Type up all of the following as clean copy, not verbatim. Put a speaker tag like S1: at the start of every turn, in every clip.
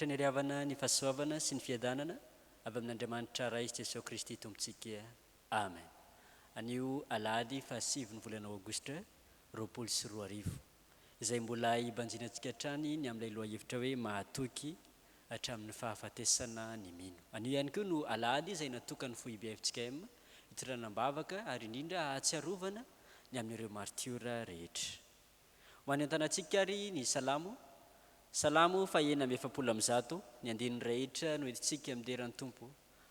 S1: Andriamanitra ny riavana ny fahasoavana sy ny fiadanana avy amin'Andriamanitra Ray Jesosy Kristy tompontsika. Amen. Anio Alahady fahasivy ny volana Aogositra 2024 izay mbola ibanjinantsika hatrany ny amin'ilay lohahevitra hoe mahatoky hatramin'ny fahafatesana ny MINO. Anio ihany koa no Alahady izay natokany fo IBFTKM hitranam-bavaka ary indrindra ahatsiarovana ny amin'ireo martiora rehetra. Ho any an-tanantsika ary ny salamo fahaenina amby efapolo amby zato ny andininy rehetra no entintsika amin'deran'ny tompo.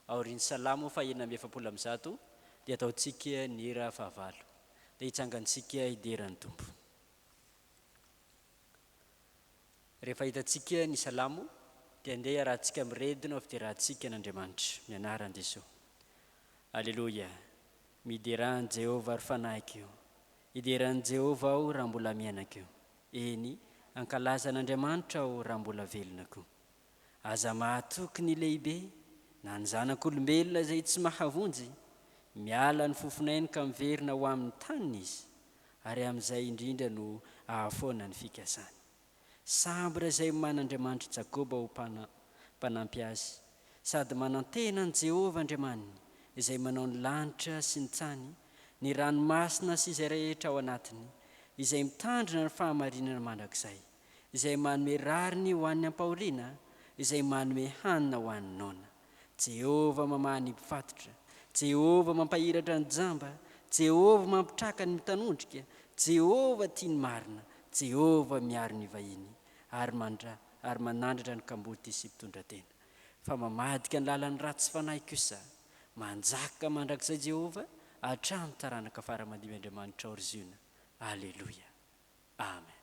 S1: Aorian'ny salamo fahaenina amby efapolo amby zato dia ataontsika ny hera fahavalo dia hitsangantsika hideran'ny tompo. Rehefa hitantsika ny salamo dia andeha rahantsika miredina avy dia rahantsika n'Andriamanitra mianaran'i Jesosy. Alleluia. Mideran'i Jehovah ary fanahiko, hideran'i Jehovah aho raha mbola miainako. Eny, ankalazan'Andriamanitra aho raha mbola velonako. Aza mahatoky ny lehibe na ny zanak'olombelona izay tsy mahavonjy, miala ny fofonainy ka miverina ho amin'ny taniny izy, ary amin'izay indrindra no ahafoana ny fikasany. Sambra izay man'Andriamanitra Jakoba ho mpanampy azy, sady manantena ny Jehovah Andriamaniny izay manao ny lanitra sy ny tany, ny ranomasina sy izay rehetra ao anatiny, izay mitandrina ny fahamarinana mandrakizay, izay manome rariny ho an'ny ampahoriana, izay manome hanina ho an'ny noana. Jehovah mamaha ny mpifatotra, Jehovah mampahiratra ny jamba, Jehovah mampitraka ny mitanondrika, Jehovah tia ny marina, Jehovah miaro ny vahiny, ary manandratra ny kamboty sy mpitondra-tena. Fa mamadika ny lalan'ny ratsy fanahy kosa, manjaka mandrakizay Jehovah hatramin'ny taranaka fara-mandimy Andriamanitra oriziona. Alleluia. Amen.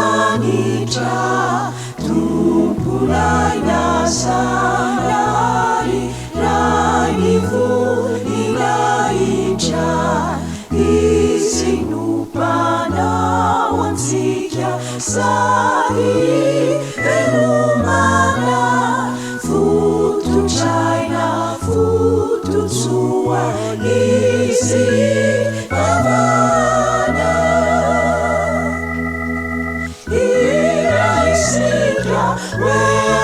S2: Andriamanitra tumpulai nasarari rai voninahitra isinumpanawantsika sari velumana fututraina fututsua isi pavana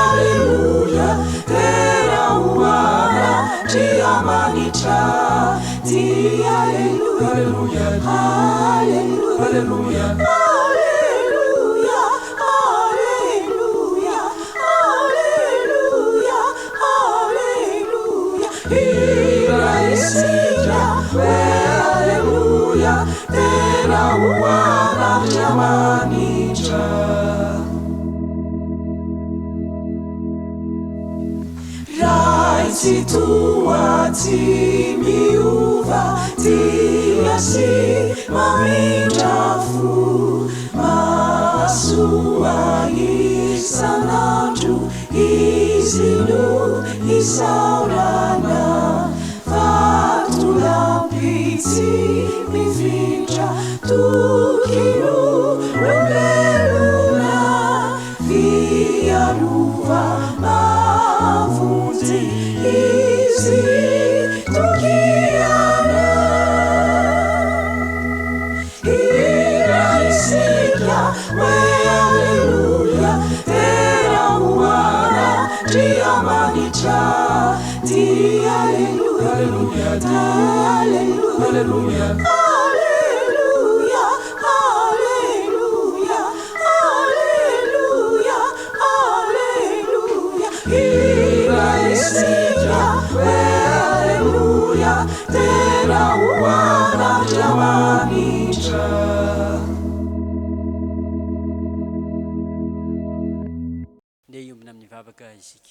S2: Alleluia, Terra umana, Dia manitra, Dia Alleluia, Alleluia, Alleluia, Alleluia, Alleluia, Alleluia, Ira esira, Alleluia, Terra umana, Dia manitra. Situasi miuva tiasi mamindrafu masua isanandro izinu isaurana fatulampitsi mivindra tukinu rumbeluna viaruva mavunzi Isi tukiana Ira isikya we Alleluia Terra umana Dia manitra Dia Alleluia Alleluia Alleluia Alleluia Alleluia Alleluia Alleluia Ira isikya Alleluia, Terra umana Dia manitra.
S1: Ndeha iombina amin'ny vavaka isika.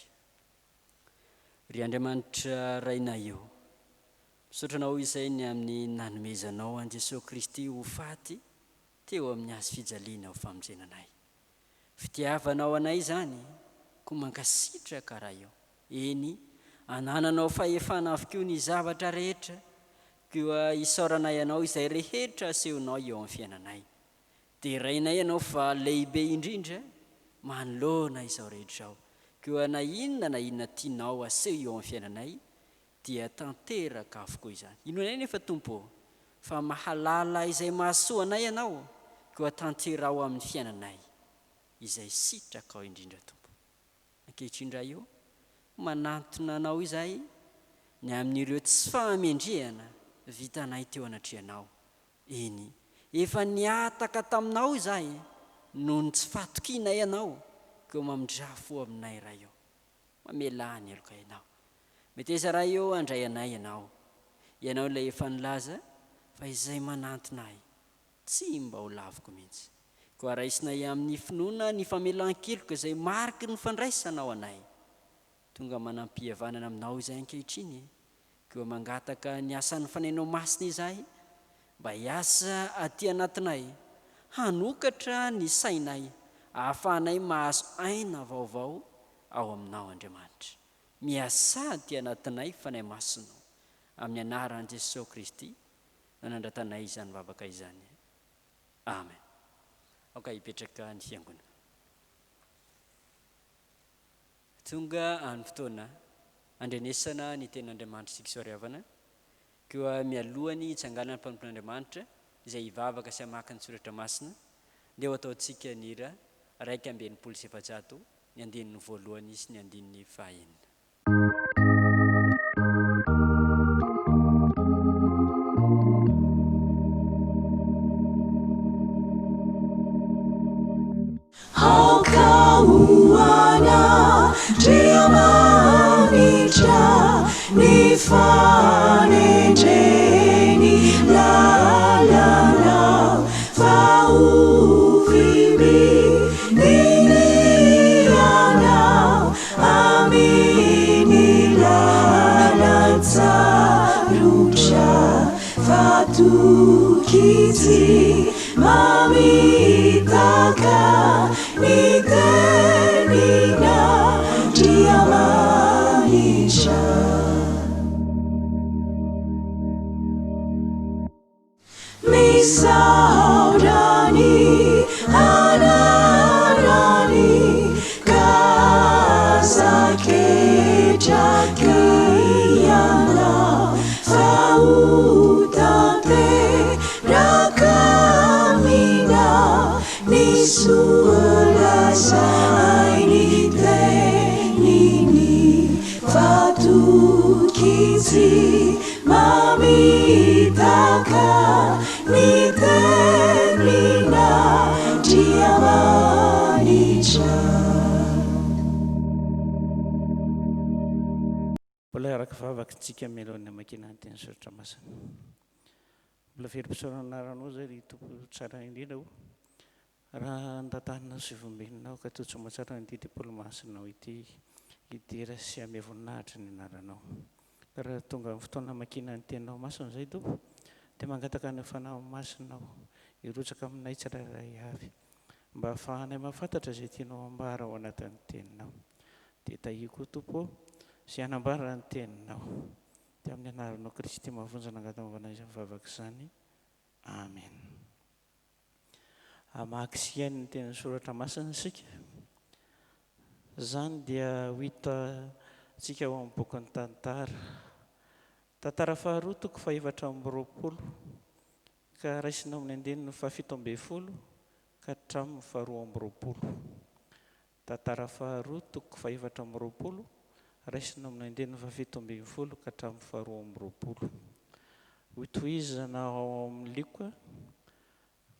S1: Ry Andriamanitra rainay io, misotranao izay ny amin'ny nanomezanao an Jesosy Kristy ho faty teo amin'ny azy fijaliana ho famonjenanay. Fitiavanao anay zany, ko mankasitraka raha io. Eny, anananao fahefana avokoa ny zavatra rehetra, koa isaoranay anao izay rehetra asehonao eo amin'ny fiainanay. dia rainay ianao fa lehibe indrindra manoloana izao rehetra zao koa na inona tianao aseho eo amin'ny fiainanay dia tanteraka avokoa izany. Inonay nefa tompo fa mahalala izay mahasoa anay ianao koa tantera ao amin'ny fiainanay izay sitraka ao indrindra tompo. Ankehitrindra io manantona anao izay ny amin'ireo tsy fahamendrehana vitanay teo anatrehanao. Eny efa niataka taminao izahay noho ny tsy fatokiana ianao koa mamindrafo aminay raha io mamelany aloka ianao. Mety eza raha io andray anay ianao ilay efa nilaza fa izay manantona ay tsy mba ho laviko mihitsy koa raisinay amin'ny finoana ny famelan-keloka izay mariky ny fandraisanao anay. Tonga manam-pihavanana aminao izay ankehitriny koa mangataka ny asan'ny fanainao masina izahay mba hiasa aty anatinay hanokatra ny sainay ahafahanay mahazo aina vaovao ao aminao Andriamanitra. Miasa aty anatinay fanay masinao amin'ny anaran'i Jesosy Kristy nanandratanay izany vavaka izany. Amen. Hipetraka ny fiangonana. Tonga amin'ny fotoana andrenesana ny ten'Andriamanitra isika soaravana koa mialohany hitsanganana mpanompon'Andriamanitra izay hivavaka sy hamaky ny soratra masina dia ho ataontsika ny hira 1:700 ny andinin'ny voalohany sy ny andinin'ny fahaenina.
S2: Haukahuana dia manitra ni fanenjeni lalana fauvimi niniana amini lalanzarucha fatukizi mamitaka nitenina dia manisha misaudani anarani kazakejakiyana fautante rakamina nisualasaini tenini fatukizi mamitaka nitenina dia manisha.
S3: Mbola araka vavakantsika mialohan'ny hamakinany teny soratra masina. Mbola verim-pisaorana ranao zay ry tompo tsara indrindra ho raha andatanina sy vomenonao ka toa tsy mahatsara ny didipolo masinao ity hidera sy ame voninahitra ny anaranao. Raha tonga amin'ny fotoana hamakinany teninao masina zay tompo dia mangataka ny fanahy masinao hirotsaka aminay tsirairay avy mba ahafahanay mahafantatra izay tianao ambara ao anatin'ny teninao. Dia tahiko tompo sy hanambara ny teninao dia amin'ny anaranao Kristy mahavonjana angatamavanay izany vavaka izany. Amen. Hamaky sy hainy ny tenin'ny soratra masina isika. Zany dia ho hitatsika ao amin'ny bokin'ny tantara. Tantara faharoa toko faha-efatra amby roapolo ka raisina amin'ny andininy fahafito amby folo ka hatramin'ny faharoa amby roapolo. Tantara faharoa toko faha-efatra amby roapolo raisina amin'ny andininy fahafito amby folo ka hatramin'ny faharoa amby roapolo. Hotohizana ao amin'ny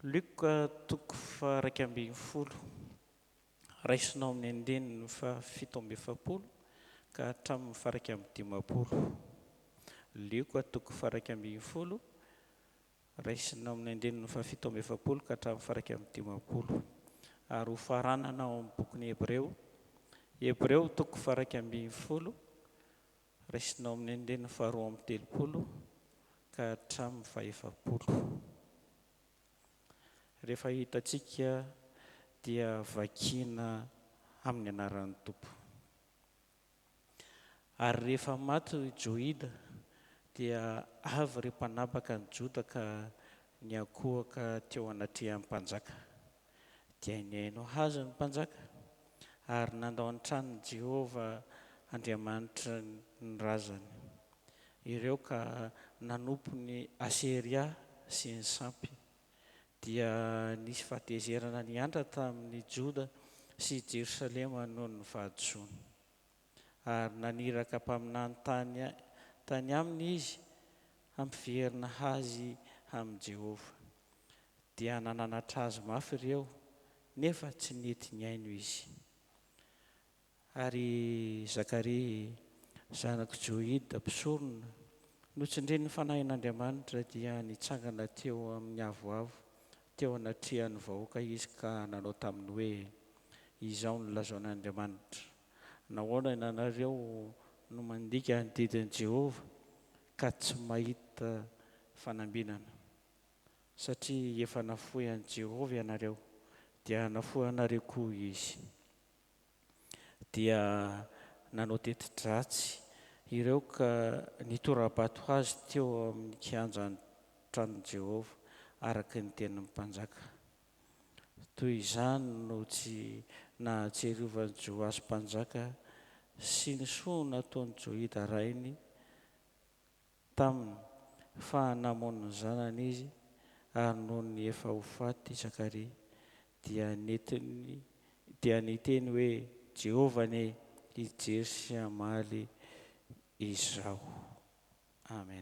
S3: Luka toko faha-raika amby folo raisinao amin'ny andininy fahafito amby efapolo ka hatramin'ny faha-raika amby dimapolo. Luka toko faha-raika amby folo raisinao amin'ny andininy fahafito amby efapolo ka hatramin'ny faha-raika amby dimapolo. Ary ho faranana ao amin'ny bokin'ny Hebreo toko faha-raika amby folo raisinao amin'ny andininy faharoa amby telopolo ka hatramin'ny faha-efapolo. Rehefa hitatsika dia vakiana amin'ny anaran'ny Tompo. Ary rehefa maty i Joida dia avy ry mpanapaka ny Joda ka niakohaka teo anatrehan'ny mpanjaka. dia niaino hazy ny mpanjaka ary nandao an-tranony Jehova Andriamanitra ny razany ireo ka nanompo ny Aseria sy ny Sampy. Dia nisy fahatezerana niandra tamin'ny Joda sy Jerosalema noho ny vahadsoana ary naniraka mpaminany tany aminy izy hampiverina hazy amin'ny Jehova. Dia nananatra azy mafy ireo nefa tsy nety niaino izy. Ary Zakaria zanak'i Joida mpisorona notsindren'ny fanahin'Andriamanitra dia nitsangana teo amin'ny avoavo teo anatrehan'ny vahoaka izy ka nanao taminy hoe izao ny lazaon'Andriamanitra, nahoana ianareo no mandika ny didin'i Jehova ka tsy mahita fanambinana, satria efa nafoy an'i Jehova ianareo dia nafoy anareo koa izy. Dia nanao teti-dratsy ireo ka nitora-bato azy teo amin'ny kianjan'ny tranon'i Jehova araka ny tenin'ny mpanjaka. Toy izany no tsy nahatsiarovan'i Joasy mpanjaka sy ny soa nataon'i Joida rainy taminy fa namono ny zanany izy ary noho ny efa ho faty Zakaria dia niteny hoe Jehova ne hijery sy hamaly izao. Amen.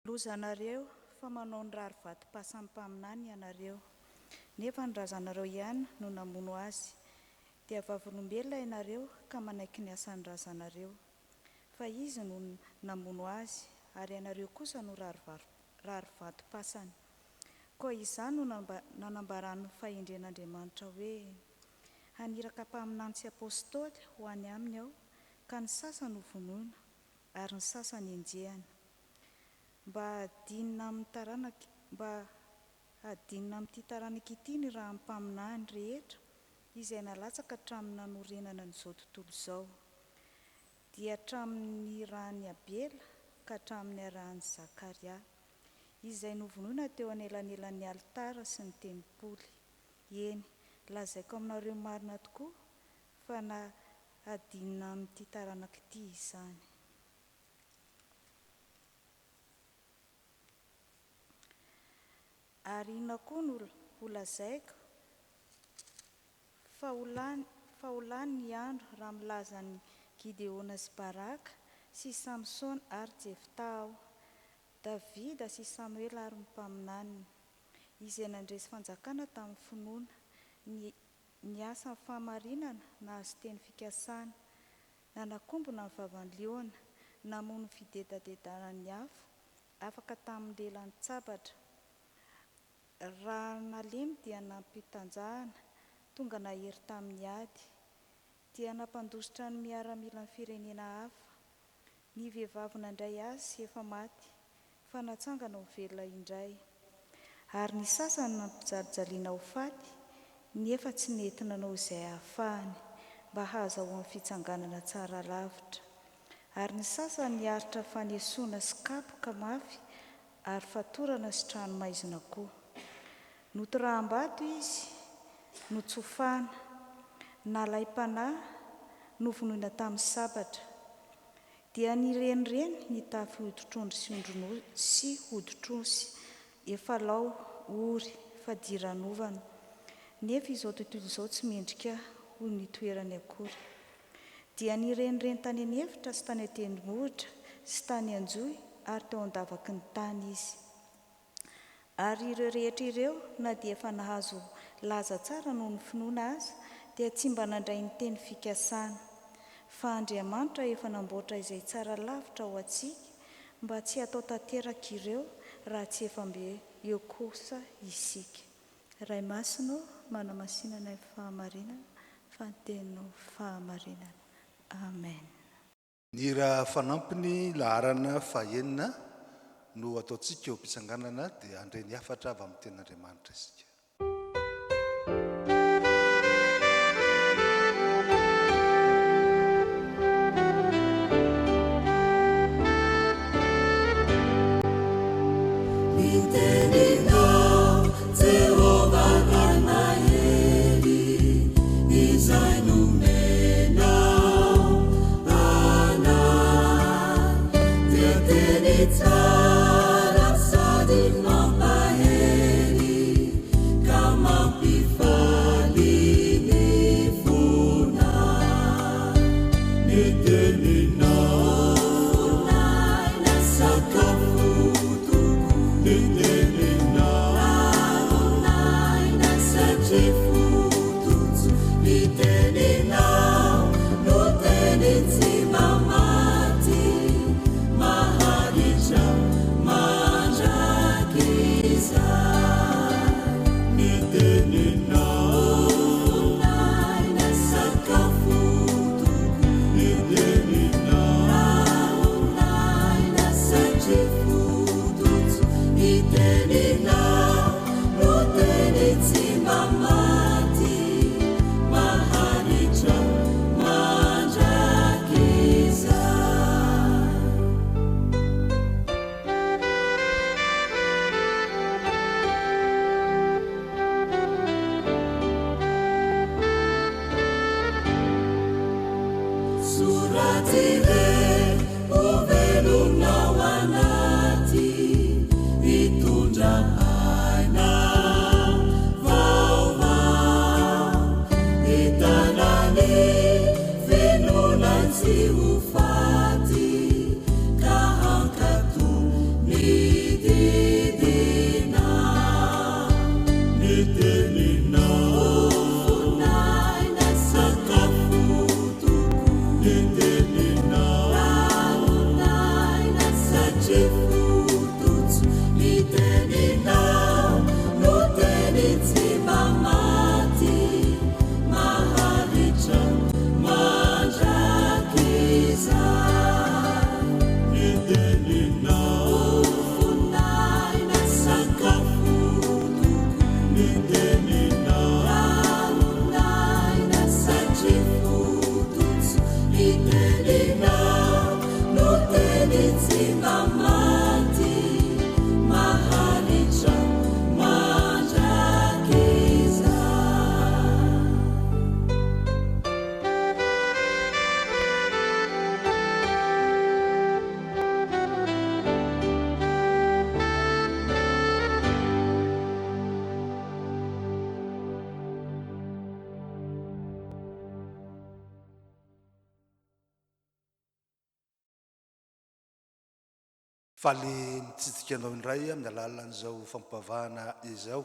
S4: Lozanareo fa manao ny rary vatom-pahasampaminany ianareo, nefa ny razanareo ihany no namono azy. Dia vavolombelona ianareo ka manaiky ny asan'ny razanareo, fa izy no namono azy ary ianareo kosa no rary vatom-pasany. Koa izany no nanambarany fahendren'Andriamanitra hoe haniraka mpaminany sy apôstôly ho any aminy aho, ka ny sasany ho vonoina ary ny sasany enjehana, mba hadinina amin'ity taranaka ity ny raha mpaminany rehetra izay nalatsaka hatramin'ny nanorenana n'izao tontolo izao, dia hatramin'ny rahan'ny Abela ka hatramin'ny arahan'ny Zakaria izay novonoina teo anelanelan'ny alitara sy ny tempoly. Eny, lazaiko aminareo marina tokoa fa na hadinina amin'ity taranaka ity izany. Ary ina koa no holazaiko fa ho lany ny andro raha milaza ny Gideona sy Baraka sy Samsona ary Jefta aho, Davida sy Samuela ary ny mpaminaniny, izay nandresy fanjakana tamin'ny finoana, ny asa ny fahamarinana nahazo teny fikasana, nanakombona ny vavan'ny liona, namono ny fidedadedana ny afo, afaka tamin'ny lelan'ny tsabatra. Raha nalemy dia nampitanjahana, tonga nahery tamin'ny ady, dia nampandositra ny miaramila ny firenena hafa. Ny vehivavy nandray azy efa maty, fa natsangana ho velona indray. Ary ny sasany nampijalijaliana ho faty, nefa tsy nety nanao izay ahafahany mba hahazahoan'ny fitsanganana tsara lavitra. Ary ny sasany niaritra fanesoana sy kapoka mafy ary fatorana sy trano maizina koa. Notoraham-bato izy, notsofana, nalaim-panahy, novonoina tamin'ny sabatra. Dia nirenireny nitafy hoditr'ondry sy hoditr'osy, efa lao, ory, fa diranovana. Nefa izao tontolo izao tsy mendrika ho ny toerany akory. Dia nirenireny tany anefitra sy tany an-tendrombohitra sy tany anjohy ary teo an-davaky ny tany izy. Ary ireo rehetra ireo na dia efa nahazo laza tsara noho ny finoana aza, dia tsy mba nandray ny teny fikasana. Fa Andriamanitra efa namboatra izay tsara lavitra ho antsika, mba tsy hatao tanteraka ireo raha tsy efa mbe eo kosa isika. Ray Masina, manamasinana ny fahamarinana, fanteninao fahamarinana. Amen.
S5: Ny raha fanampiny laharana fahenina no ataontsika eo am-pitsanganana dia handray ny hafatra avy amin'ny tenin'Andriamanitra isika.
S2: Miteninao Jehova nganae
S5: faly mitsidika anao indray amin'ny alalan'izao fampivavahana izao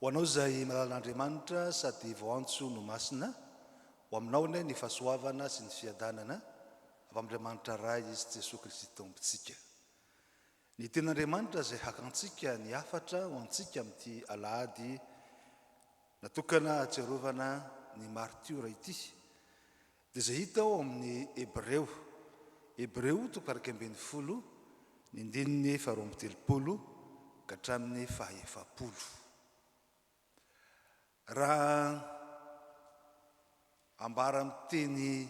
S5: ho anao izay malalan'Andriamanitra sady voantso no masina ho aminao ne ny fahasoavana sy ny fiadanana avy amin'Andriamanitra ray izy Jesosy Kristy tompontsika. Ny ten'Andriamanitra izay hakantsika ny afatra ho antsika amin'ity alahady natokana atserovana ny martiora ity dia izay hita ao amin'ny Hebreo toko 12 ny ndininy 12 ka hatramin'ny 100. Raha ambara amin'ny teny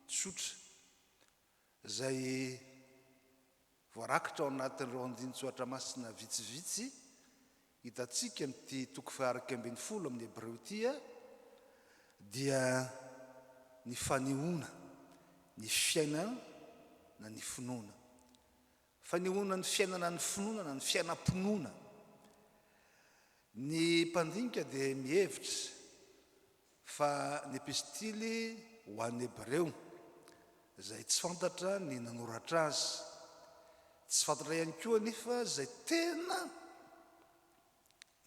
S5: tsotra izay voarakitra ao anatin'ireo andinitsoatra masina vitsivitsy hitantsika n'ity toko 12 amin'ny Hebreo ity dia ny fanehoana ny fiainana na ny finoana. Fanehoana ny fiainana ny finoana na ny fiainam-pinoana. Ny mpandinika dia mihevitra fa ny epistily ho an'ny Hebreo izay tsy fantatra ny nanoratra azy, tsy fantatra ihany koa nefa izay tena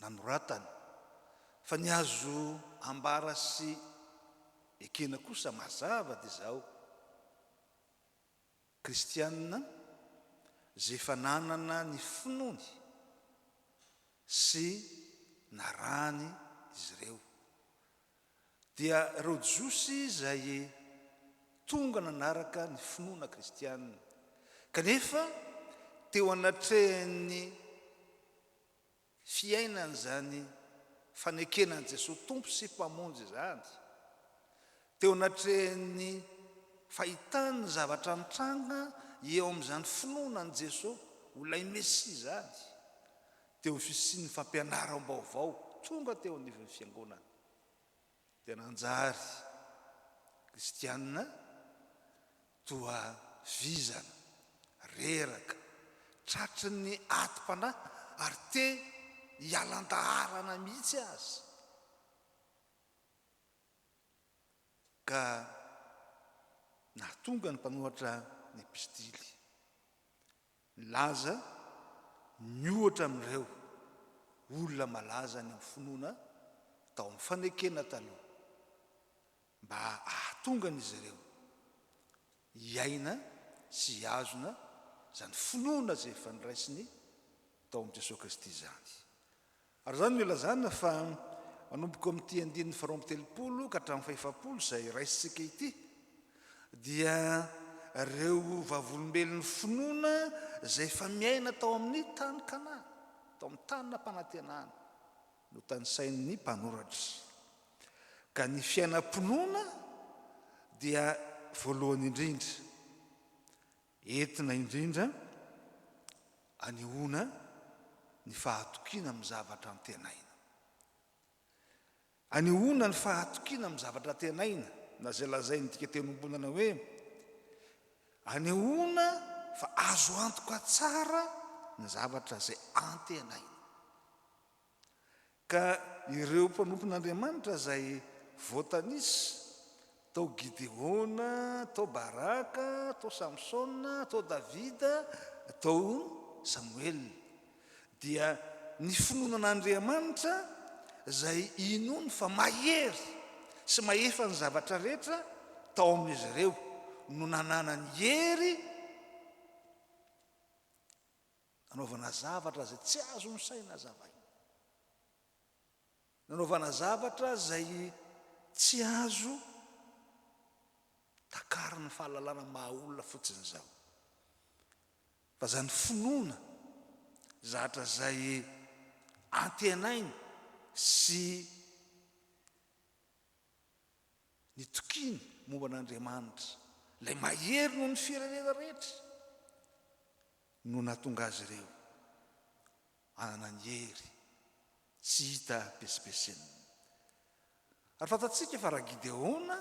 S5: nanoratany, fa ny azo ambara sy ekena kosa mazava dia izao: kristianina izay efa nanana ny finoany sy narahany izy ireo, dia ireo Jiosy izay tonga nanaraka ny finoana kristianina kanefa teo anatrehan'ny fiainana zany fanekenan'i Jesosy tompo sy mpamonjy izany, teo anatrehan'ny fahitany zavatra mitranga eo amin'izany finoana an' Jesosy ho lay Mesia zany, teo fisian'ny fampianaram-baovao tonga teo anivon'ny fiangonana. Dia nanjary kristianina toa vizana reraka tratry ny atim-panahy ary te hialan-daharana mihitsy azy, ka nahatonga ny mpanohatra ny epistily laza nyohatra amin'ireo olona malaza ny amin'ny finoana tao amin'ny fanekena taloha mba ahatongana izy ireo iaina sy azona zany finoana zay efa niraisiny tao amin'i Jesosy Kristy izany. Ary zany no ilazana fa manomboka amin'ity 1:30 ka hatramin'ny 7 izay raisitsika ity dia ireo vavolombelon'ny finoana zay efa miaina tao amin'ny tany Kanana, tao amin'ny tanina mpanantenana no tanisain'ny mpanoratra. Ka ny fiainam-pinoana dia voalohany indrindra entina indrindra anehoana ny fahatokiana amin'ny zavatra antenaina. Anehoana ny fahatokiana amin'ny zavatra tenaina, na zay lazainy tika tenombonana hoe anehoana fa azo antoka tsara ny zavatra zay antenaina. Ka ireo mpanompon'Andriamanitra zay voatanisy tao Gideona, tao Baraka, tao Samsona, tao Davida, tao Samuel, dia ny finoanan'Andriamanitra zay inony fa mahery sy mahefa ny zavatra rehetra tao amin'izy ireo no nanana ny hery nanaovana zavatra zay tsy azo ny saina zavaina, nanaovana zavatra zay tsy azo takariny fahalalana mahaolona fotsiny zao. Fa zany finoana zatra zay antenainy sy ny tokiny momba an'Andriamanitra lay mahery noho ny firenena rehetra no nahatonga azy ireo anana ny hery tsy hita pesipesena. Ary fantatsika fa raha Gideona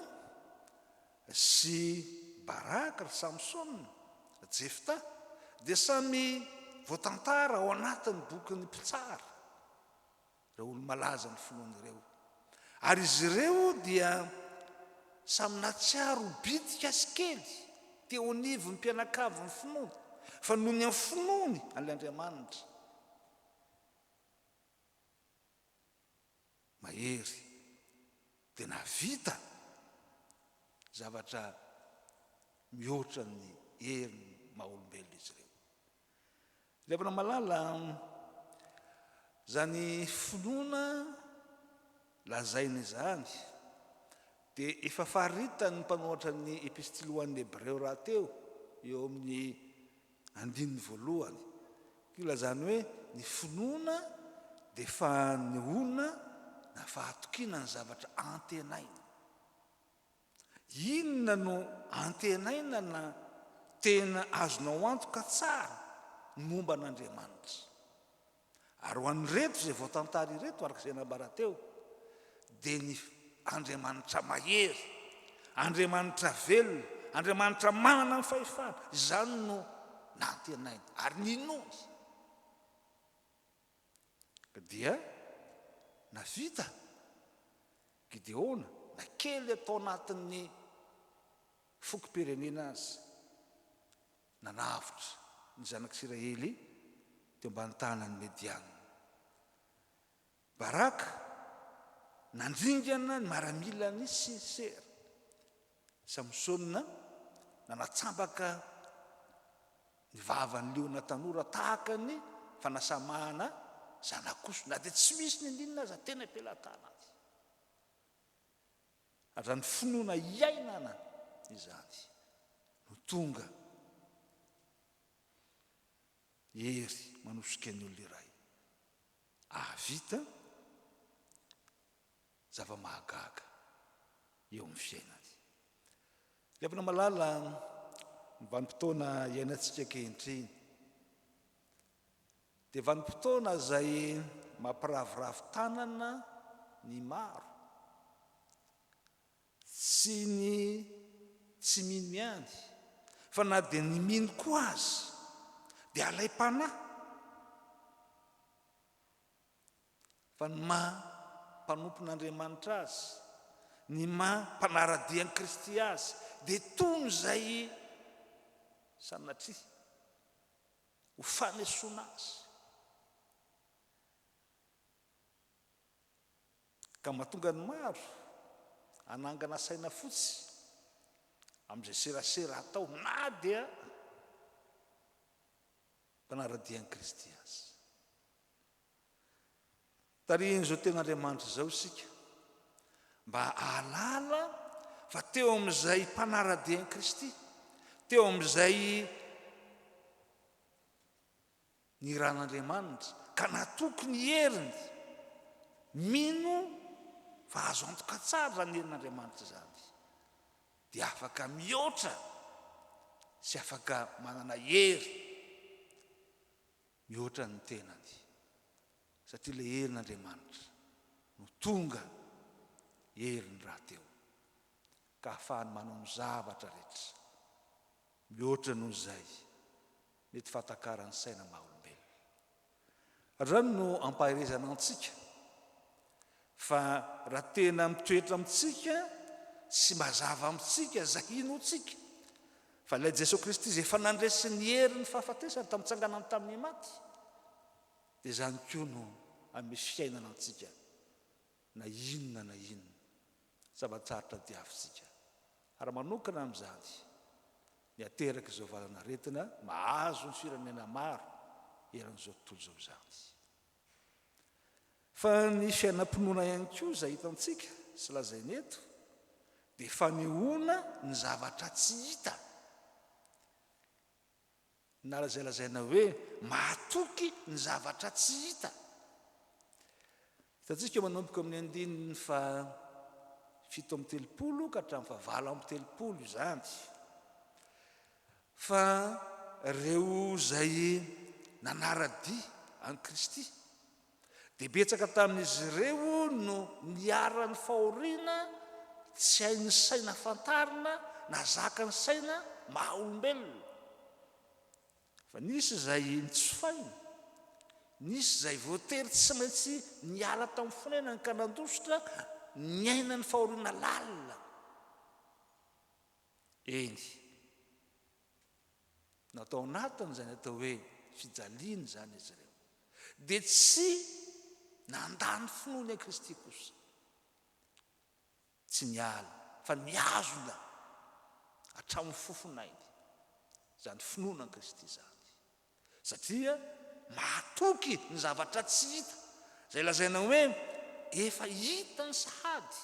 S5: sy Baraka ry Samsona, Jefta dia samy voatantara ao anatin'ny bokin'ny mpitsara, ireo olo malaza ny finoana ireo. Ary izy ireo dia samy natsiaro bitika sy kely teo anivon'ny mpianakavy ny finoana, fa noho ny amin'ny finoany an'ilay Andriamanitra mahery dia navita zavatra mihoatra ny heriny maha-olombelona izy ireo. Levana malala zany finoana lazaina izany dia efa faharitany mpanoratra ny epistily ho an'ny Hebreo raha teo eo amin'ny 1:1. Ilazany hoe ny finoana dia fanehoana na fahatokiana ny zavatra antenaina. Inona no antenaina na tena azonao antoka tsara ny momba an'Andriamanitra. Ary ho an'ny reto zay voatantary reto araka izay nambara teo dia ny Andriamanitra mahery, Andriamanitra velona, Andriamanitra manana ny fahefana, izany no nantenaina ary ninony. Dia navita Gideona na kely atao anatin'ny fokom-pirenena azy, nanavotra ny zanak'Israely teo ambany tanan'ny Mediana. Baraka nandringana ny maramilany Sisera. Samsona nanatsambaka ny vavan'ny leona tanora tahaka ny fanasamahana zanakoso, na dia tsy misy ny andinina aza tena ampelatana azy. Ary zany finoana iainana izany no tonga hery manosika ny olona iray ahavita zava-mahagaga eo amin'ny fiainany. Levana malala ny vanim-potoana iainantsika ankehitriny dia vanim-potoana zay mampiravoravo tanana ny maro, tsy mino ihany fa na dia ny mino koa azy dia alay-panahy. Fa ny maha-mpanompon'Andriamanitra azy, ny maha-mpanaradian'i Kristy azy dia toy izay sanatria ho fanesoana azy ka mahatonga ny maro anangana saina fotsy amin'izay serasera atao na dia mpanaradian'i Kristy azy. Tarihiny zao ten'Andriamanitra zao sika mba ahalala fa teo amin'izay mpanaradian'i Kristy, teo amin'izay ny ran'Andriamanitra ka natoky ny heriny mino fa azo antoka tsara ny herin'Andriamanitra zany, dia afaka mihoatra sy afaka manana hery mihoatra ny tenany, satria le herin'Andriamanitra no tonga heriny raha teo ka ahafahany manao ny zavatra rehetra mihoatra noho izay mety fatakaran'ny saina maha-olombelona. Zany no ampaherezana antsika fa raha tena mitoetra amintsika sy mazava amintsika zahino tsika fa ilay Jesosy Kristy izay efa nandresy ny heriny fahafatesana tamin'ny tsanganany tamin'ny maty, dia zany koa no amin'ny fiainana antsika na inona zava-tsarotra diavintsika. Ary manokana amin'izany ny ateraka izao valana retina mahazo ny firenena maro eran'izao tontolo zao zany. Fa ny fiainam-pinoana ihany koa izay hitantsika sy lazainy eto dia fanehoana ny zavatra tsy hita, na zay lazaina hoe mahatoky ny zavatra tsy hita. Hitantsika manomboka amin'ny 7:30 ka hatramin'ny 9:30 izany fa reo zay nanara-dia an'i Kristy dia betsaka tamin'izy ireo no niara-ny fahoriana tsy hain'ny saina fantarina na zaka ny saina maha-olombelona. Fa nisy zay nitsofaina, nisy zay voatery tsy maintsy niala tamin'ny fonenany ka nandositra ny ainany fahoriana lalina. Eny natao anatiny zany atao hoe fijaliana zany izy ireo, dia tsy nandany finoany an'i Kristy kosa, tsy niala fa niazona hatramin'ny fofonainy zany finoana an'i Kristy zany, satria mahatoky ny zavatra tsy hita zay lazaina hoe efa hita ny sahady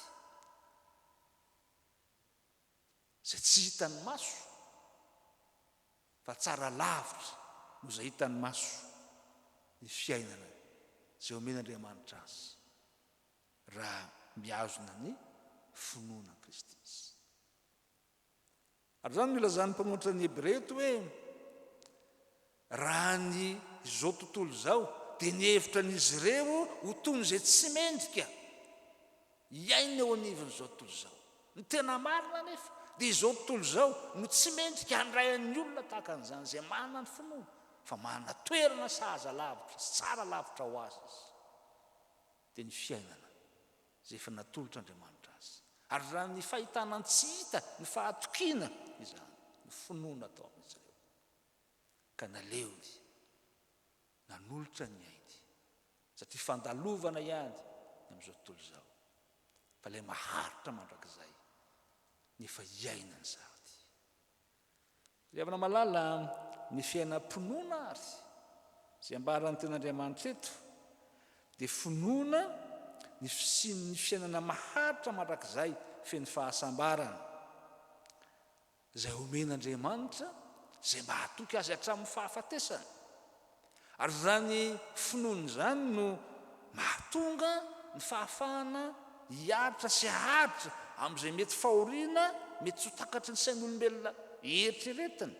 S5: zay tsy hitan'ny maso fa tsara lavitra no zay hitan'ny maso ny fiainana zay omen'Andriamanitra azy raha miazona ny finoana an'i Kristy izy. Ary zany mila zany mpamoatra ny Hebreto hoe raha ny izao tontolo zao dia ny hevitra n'izy ireo ho toy ny zay tsy mendrika iaina eo anivon'izao tontolo zao. Ny tena marina nefa dia izao tontolo zao no tsy mendrika handrayan'ny olona tahaka an'izany zay manana ny finoana fa manana toerana sahaza lavitra sy tsara lavitra ho azy izy, dia ny fiainana zay efa natolotr'Andriamanitra azy. Ary raha ny fahitana ny tsy hita ny fahatokiana izany ny finoana atao amin'izy ireo ka naleony nanolotra ny ainy, satria fandalovana ihany amin'izao tontolo zao fa ilay maharitra mandrakizay ny efa iainany sady. Ilevana malala ny fiainam-pinoana ary zay ambarany ten'Andriamanitra eto dia finoana ny fisin'ny fiainana maharitra mandrakizay feny fahasambarana zay omen'Andriamanitra zay mahatoky azy hatramin'ny fahafatesana. Ary zany finoana zany no mahatonga ny fahafahana hiaritra sy haharitra amin'izay mety fahoriana mety tsy ho takatry ny sain'olombelona eritreretana,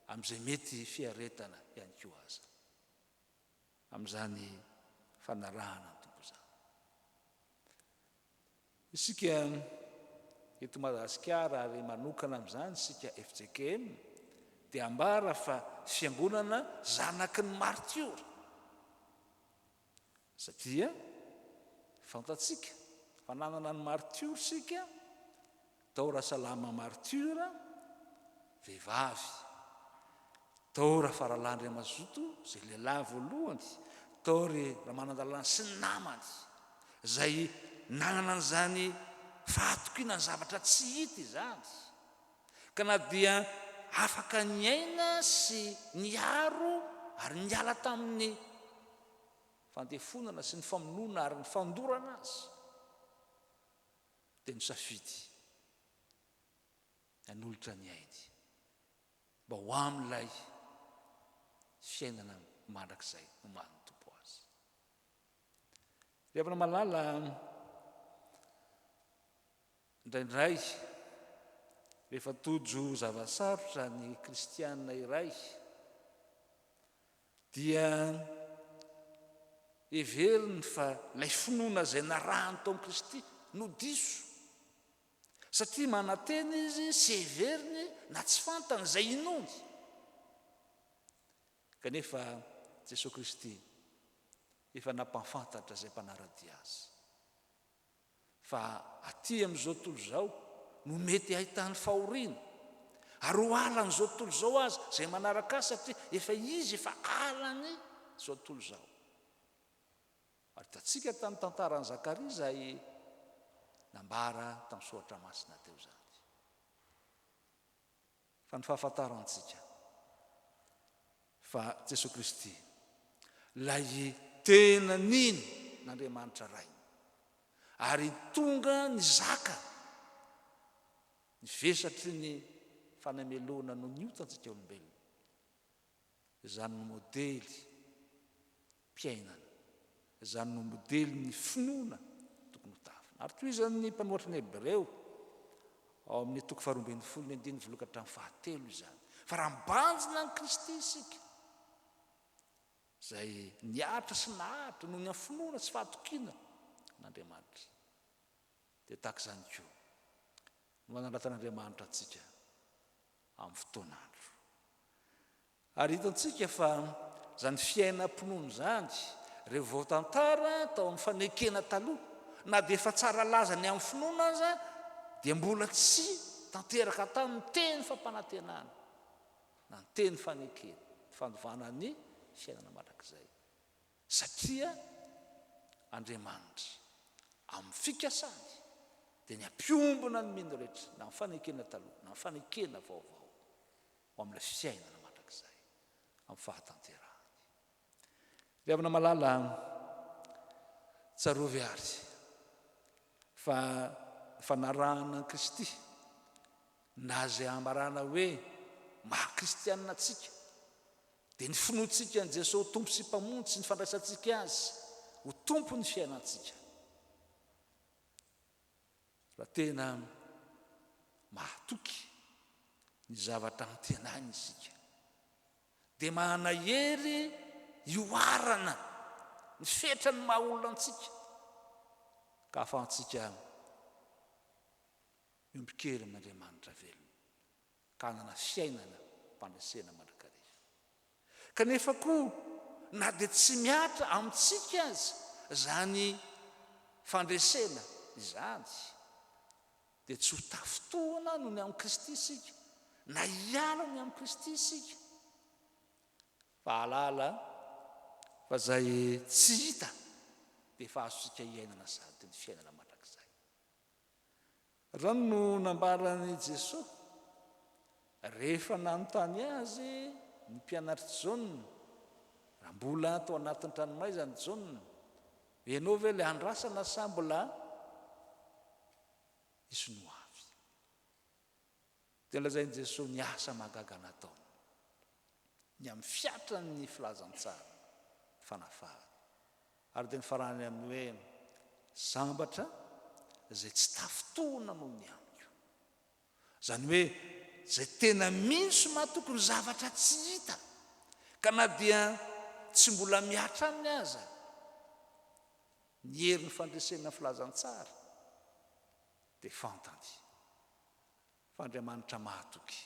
S5: amin'izay mety fiaretana ihany koa aza amin'izany fanarahana ny tompo zany. Isika eto Madagasikara ary manokana amin'izany isika FJKM dia ambara fa fiangonana zanaky ny martiora, satria fantatsika fananana ny martiora sika tao Rasalama martiora vehivavy, tao Rafaralandriamazoto zay lehilahy voalohany, tao ry Ramanandalana sy ny namany zay
S6: nanana an'izany fahatokiana ny zavatra tsy hita izany, ka na dia afaka nyaina sy niaro ary niala tamin'ny fandefonana sy ny famonoana ary ny fandorana azy, dia nisafidy hanolotra ny ainy mba ho amin'ilay fiainana mandrakizay no man'ny tompo azy. Rehefa malala indraindray rehefa tojo zava-sarotra ny kristianina iray dia heveriny fa ilay finoana izay narahany tao amin'i Kristy no diso, satria manantena izy sy heveriny na tsy fantany izay inony. Kanefa Jesosy Kristy efa nampafantatra izay mpanaradia azy fa aty amin'izao tontolo izao no mety ahitany fahoriana, ary ho alan'izao tontolo izao azy izay manaraka azy, satria efa izy efa alany izao tontolo izao. Ary hitantsika tamin'ny tantaran'i Zakaria izay nambara tamin'ny soratra masina teo izany, fa ny fahafantarantsika fa Jesosy Kristy lay tena nino n'Andriamanitra ray, ary tonga ny zaka ny vesatry ny fanamelona no niotantsika olombelona. Izany no modely mpiainana, izany no modely ny finoana tokony ho tafina. Ary toy izany ny mpanohatry ny Hebreo ao amin'ny toko 12:1-7 izany, fa raha mbanjina ny Kristy isika izay niatra sy nahatra noho ny afinoana sy fahatokiana n'Andriamanitra, dia tahaka izany koa no manaratan'Andriamanitra antsika amin'ny fotoan'andro. Ary hitantsika fa izany fiainam-pinoana izany rehefa voatantara tao amin'ny fanekena taloha, na dia efa tsara laza ny amin'ny finoana aza, dia mbola tsy tanteraka tamin'ny teny fampanantenana na ny teny fanekena, fandovana ny fiainana mandrakizay, satria Andriamanitra amin'ny fikasany dia ny ampiombona ny mino rehetra na ny fanekena taloha na ny fanekena vaovao ho amin'ilay fiainana mandrakizay amin'ny fahatanterahany. Rehefa malala tsarovy ary fa fanarahana ny Kristy na zay ambarana hoe maha-kristianina atsika, dia ny finoantsika ny Jesosy ho tompo sy mpamonjy sy ny fandraisantsika azy ho tompo ny fiainantsika. Raha tena mahatoky ny zavatra antenany isika, dia mahanahery ioarana ny fetra ny maha-olona antsika, ka ahafahantsika miombokely amin'Andriamanitra velona, ka hanana fiainana mpandraisena mandrakariva. Kanefa koa na dia tsy miatra amintsika azy izany fandresena izany, dia tsy ho tafitohana noho ny amin'ny Kristy isika, na hiala ny amin'ny Kristy isika, fa halala fa izay tsy hita dia efa azontsika hiainana sady ny fiainana mandrakizay. Izany no nambaran'i Jesosy rehefa nanontany azy ny mpianatry Jaona, raha mbola tao anatin'ny tranomaizany Jaona, ianao ve ilay andrasana sa mbola hisy no avy? Dia lazain'i Jesosy ny asa mahagaga nataony, ny amin'ny fiatra ny filazantsara, fanafahana, ary dia ny farany amin'ny hoe sambatra izay tsy tafitohana noho ny amiko, izany hoe izay tena mino sy mahatoky ny zavatra tsy hita, ka na dia tsy mbola miatra aminy aza ny herin'ny fandresena filazantsara, dia fantany fa Andriamanitra mahatoky,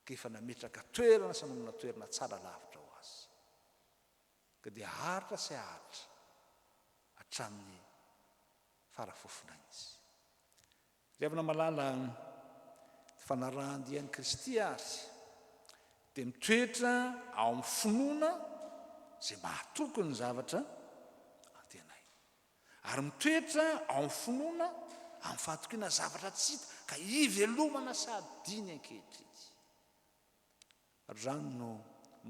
S6: ka efa nametraka toerana sy nanomana toerana tsara lavitra ho azy, ka dia haritra sy haritra hatramin'ny farafofona izy. Rehefa malala fanarahan-dian'i Kristy ary dia mitoetra ao amin'ny finoana izay mahatoky ny zavatra antenainy, ary mitoetra ao amin'ny finoana amin'ny fahatokiana zavatra tsy hita ka ivelomana sady diny ankehitriny. Ary zany no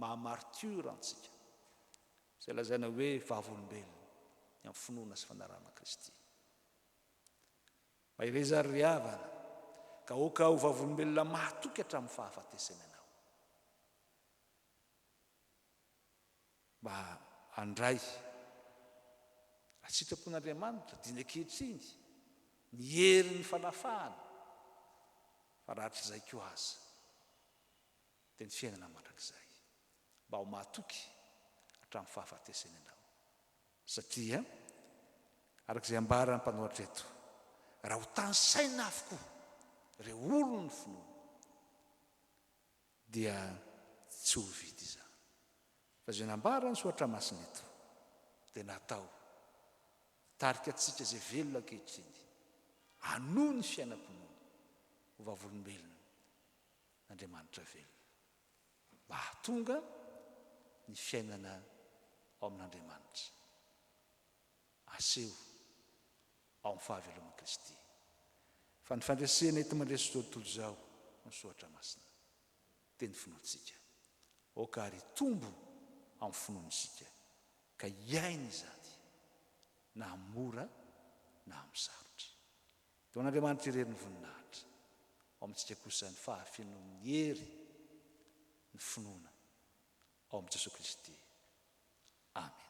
S6: mahamartiora antsika izay lazaina hoe vavolombelona ny amin'ny finoana sy fanarahana Kristy. Maireza ry havana ka oka ho vavolombelona mahatoky hatramin'ny fahafatesana anao. Mba handray sitrapon'Andriamanitra diny ankehitriny ny herin'ny fanafahana fa rahatr' izay koa aza dia ny fiainana mandrakizay mba ho mahatoky hatramin'ny fahafatesana anao. Satria arak'izay ambara ny mpanoratra eto, raha ho tany saina avokoa ireo olony ny finoana dia tsy ho vidy izany. Fa izay nambara ny soatra masina eto dia natao tarika antsika izay velona ankehitriny hanohy ny fiainam-pinoana ho vavolombelona n'Andriamanitra velona mba hahatonga ny fiainana ao amin'Andriamanitra aseho ao amin'ny fahaveloman'i Kristy. Fa ny fandresena eto mandresy tontolo izao ny soatra masina dia ny finoantsika oka ary tombo amin'ny finoantsika ka iaina izany na mora na amin'ny sarotra. Dia n'Andriamanitra irery ny voninahitra ao amintsika kosa ny fahafenoan'ny hery ny finoana ao amin'i Jesosy Kristy. Amen.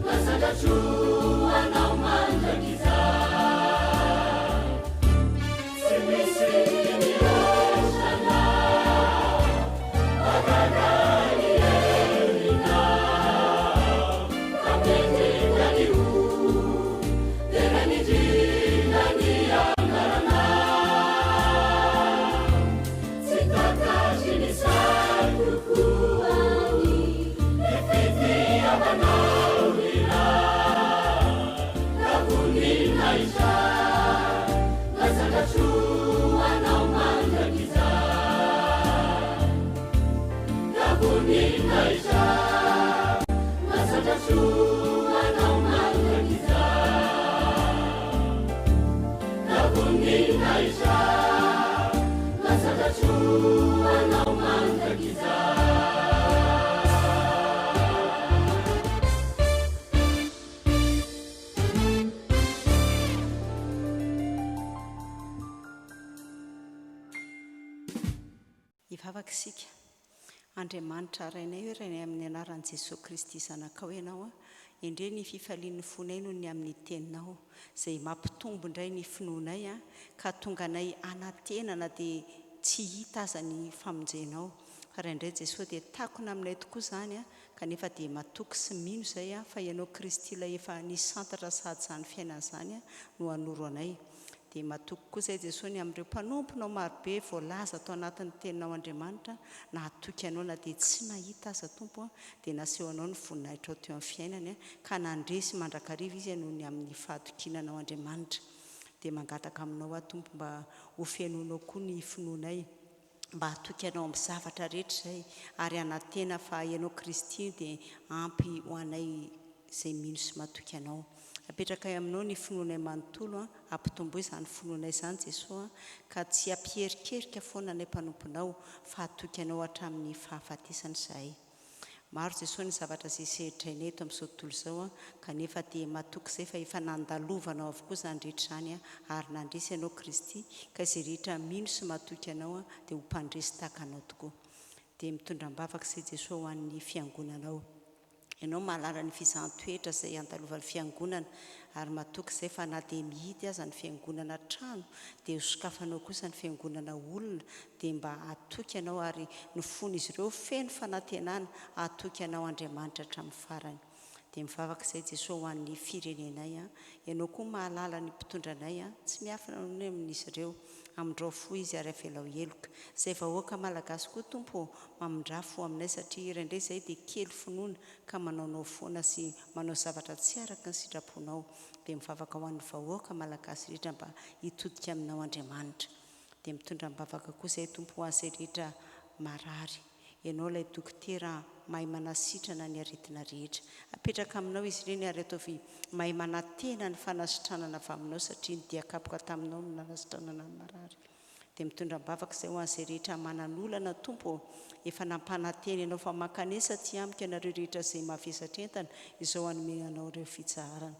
S2: Masaka chua na umanda
S7: Ivavaka isika Andriamanitra arainay hoe rainay amin'ny anaran'i Jesosy Kristy zanakao ianao indray ny fifalian'ny fonay noho ny amin'ny teninao izay mampitombo indray ny finoanay ka tonga anay anatenana dia tsy hita aza ny famonjenao fa raindray Jesosy dia takona aminay tokoa izany kanefa dia matoky sy mino izay fa ianao Kristy ilay efa nisantatra sady izany fiainana izany no hanoro anay. Dia matoky koa izay Jesosy ny amin'ireo mpanomponao marobe voalaza atao anatin'ny teninao Andriamanitra na atoky anao na dia tsy nahita aza Tompo dia naseho anao ny voninahitra ao teo amin'ny fiainany ka nandresy mandrakariva izy noho ny amin'ny fahatokinanao Andriamanitra. Dia mangataka aminao Tompo mba ho fiainonao koa ny finoanay mba hatoky anao amin'ny zavatra rehetra izay ary anantena fa ianao Kristy dia ampy ho anay izay mino sy matoky anao. Apetraka aminao ny finoanay manontolo ampitomboy izany finoanay izany Jesosy ka tsy ampiherikerika foana anay mpanomponao fa hatoky anao hatramin'ny fahafatesana izahay. Maro Jesosy ny zavatra izay sehitrainay eto amin'izao tontolo izao kanefa dia matoky izay fa efa nandalovanao avokoa izany rehetra izany ary nandresy ianao Kristy ka izay rehetra mino sy matoky anao dia ho mpandresy tahaka anao tokoa. Dia mitondram-bavaka izay Jesosy ho an'ny fiangonanao. Ianao mahalala ny fizahanttoetra izay andalovan'ny fiangonana ary matoky izay fa na dia mihidy aza ny fiangonana trano dia hosokafanao kosa ny fiangonana olona dia mba hatoky anao ary ny fony izy ireo feno fanantenana hatoky anao Andriamanitra hatramin'ny farany. Dia mivavaka izay Jesosy ho an'ny firenenay ianao koa mahalala ny mpitondranay tsy miafina noho amin'izy ireo amindrao fo izy ary avelao heloka izay vahoaka malagasy koa Tompo mamindra fo aminay satria raindray izay dia kely finoana ka manaonao foana sy manao zavatra tsy araka ny sitraponao. Dia mivavaka ho an'ny vahoaka malagasy rehetra mba hitodika aminao Andriamanitra. Dia mitondra mivavaka koa izay Tompo ho an'izay rehetra marary ianao ilay dokotera mahay manasitrana ny aretina rehetra. Apetraka aminao izy ireny ary ataovy mahay manantena ny fanasitranana avy aminao satria ny diakapoka taminao no nanasitranana ny marary. Dia mitondra mivavaka izay ho an'izay rehetra mananolana Tompo efa nampanantena ianao fa mankanesa tsy amika ianareo rehetra izay mavesatra entana izao anomenanao ireo fitsaharana.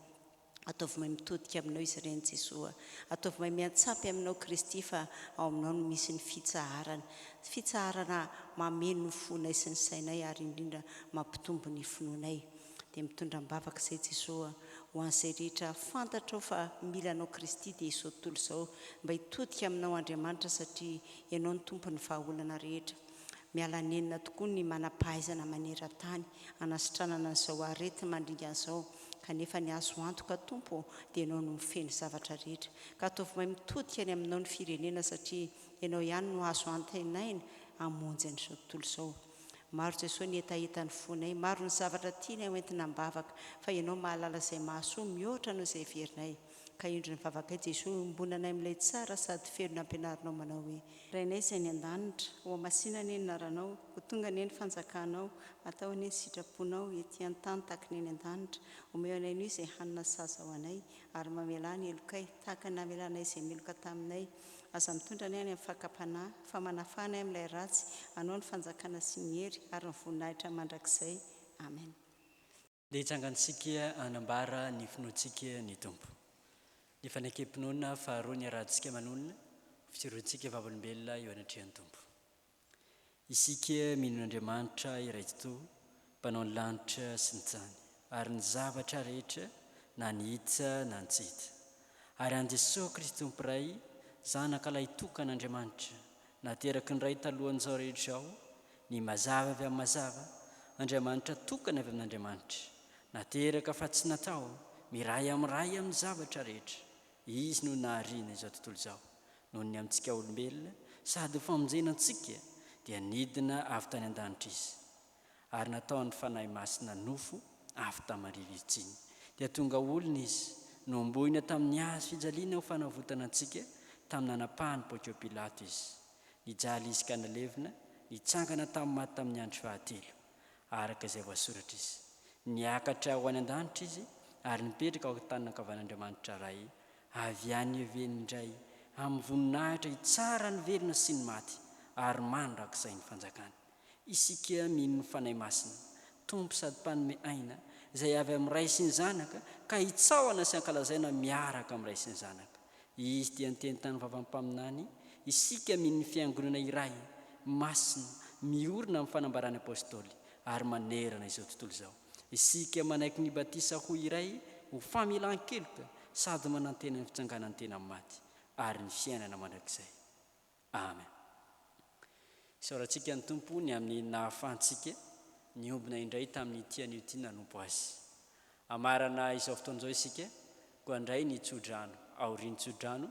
S7: Ataovy mahay mitodika aminao izy ireny Jesosy. Ataovy mahay miantsampy aminao Kristy fa ao aminao no misy ny fitsaharana. Fitsaharana mameno ny fonay sy ny sainay ary indrindra mampitombo ny finoanay. Dia mitondra mivavaka izay Jesosy ho an'izay rehetra fantatrao fa mila anao Kristy dia izao tontolo izao mba hitodika aminao Andriamanitra satria ianao ny tompo ny vahaolana rehetra. Miala nenina tokoa ny manam-pahaizana maneran-tany anasitranana izao arety mandringa an'izao kanefa ny azo antoka Tompo dia ianao no mifeny zavatra rehetra ka ataovy mahay mitodika any aminao ny firenena satria ianao ihany no azo antenaina hamonjy an'izao tontolo izao. Maro Jesosy ny hetaheta ny fonay, maro ny zavatra tianay hoentina mivavaka fa ianao mahalala izay mahasoa mihoatra noho izay heverinay. Ka indro ny vavakay Jesosy ombonanay amin'ilay tsara sady ferona ampianarinao manao hoe rainay izay ny an-danitra ho amasinany eny naranao ho tonga ny eny fanjakanao atao any eny sitraponao ety an-tany tahaka ny eny an-danitra omeo anay noho izay hanina saza ho anay ary mamela ny elokay tahaka ny namelanay izay meloka taminay aza mitondra ny any amin'ny fakapanahy fa manafanay amin'ilay ratsy anao ny fanjakana sy ny hery ary ny voninahitra mandrakizay. Amen.
S1: Dia hitsangantsika anambara ny finoantsika ny Tompo. Ny fanekempinoana faharoa ny arahantsika manonina fitsirontsika vavolombelona eo anatrehan'ny Tompo. Isika minon'Andriamanitra iray totoa mpanao ny lanitra sy ny tany ary ny zavatra rehetra na ny hita na ny tsy hita. Ary an Jesosy Kristy Tomporay zanak'alay tokan'Andriamanitra nateraky ny ray talohan'izao rehetra ao ny mazava avy amin'ny mazava Andriamanitra tokana avy amin'Andriamanitra nateraka fa tsy natao miray amin'ny zavatra rehetra. Izy no nahariana izao tontolo izao noho ny amintsika olombelona sady famonjena antsika dia nidina avy tany an-danitra izy ary nataony fanahy masina nofo avy tamariva izy tsiny dia tonga olona izy nomboina tamin'ny azy fijaliana ho fanavotana antsika tamin'ny nanapahany Pôntio Pilato izy. Nijaly izy ka nalevina, nitsangana tamin'ny maty tamin'ny andro fahatelo. Araka izay voasoratra izy. Niakatra ho any an-danitra izy ary nipetraka ao an-tanana ankavan'Andriamanitra ray, avy any ivelona indray amin'ny voninahitra hitsara ny velona sy ny maty ary mandrakizay ny fanjakana. Isika mino ny fanahy masina, tompo sady mpanome aina, izay avy amin'ny Ray sy ny Zanaka ka hitsaoana sy ankalazaina miaraka amin'ny Ray sy ny Zanaka. Izy dia niteny tany vavampaminany, isika mino ny fiangonana iray masina miorina amin'ny fanambarany apôstôly ary manerana izao tontolo izao. Isika manaiky ny batisa ho iray ho familan-keloka sady manantena ny fitsanganany tena maty ary ny fiainana mandrakizay. Amen. Isaorantsika ny tompo ny amin'ny nahafahantsika niombona indray tamin'ny tian'io tia nanompo azy. Amarana izao fotoan'izao isika koa indray ny tsodrano, aoriany tsodrano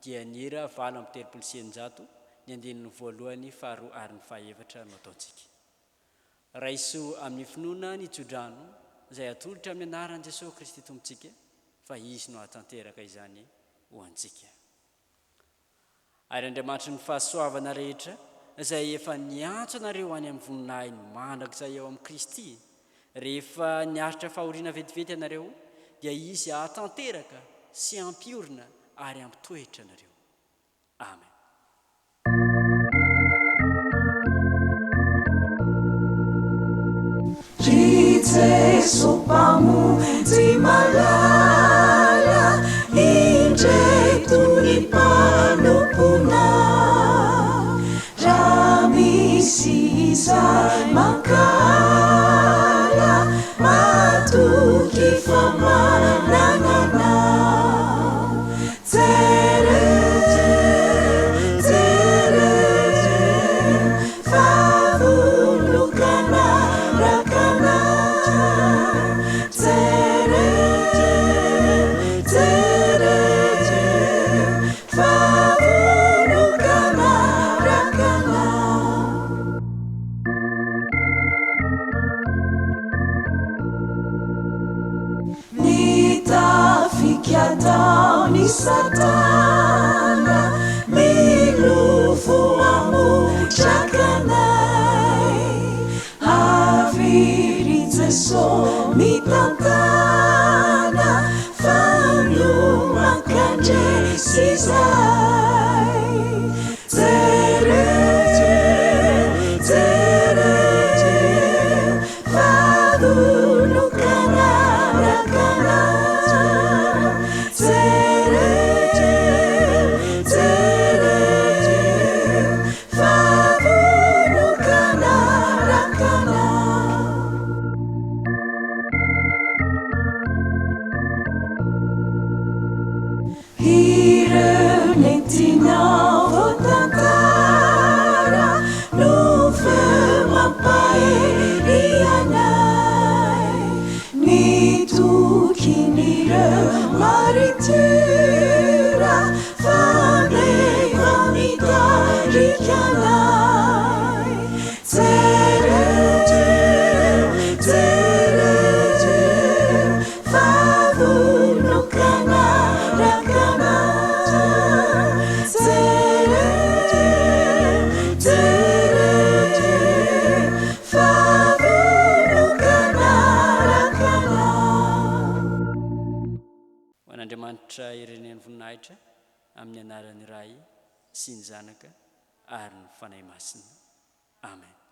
S1: dia ny hera 8:30 ny andinin'ny voalohany, faharoa ary ny fahaefatra no ataontsika. Raiso amin'ny finoana ny tsodrano izay atolotra amin'ny anaran'i Jesosy Kristy tompontsika, fa izy no hatanteraka izany ho antsika. Ary Andriamanitra ny fahasoavana rehetra izay efa niantso anareo any amin'ny voninahiny mandrakizay eo amin'ny Kristy, rehefa niaritra fahoriana vetivety anareo, dia izy hatanteraka sy ampiorina ary ampitoetra anareo. Amen.
S2: Jesu pamonjy malala, indray toy ny mpanompona. Raha misy izay mankala, matoky famananana. Nitafikiatao Satana, milofo amotrakanay. Haviry Jesosy mitantana, fanomakandresy izay.
S1: Andriamanitra irenen'ny voninahitra amin'ny anaran'ny Ray sy ny Zanaka ary ny fanahy masina. Amen.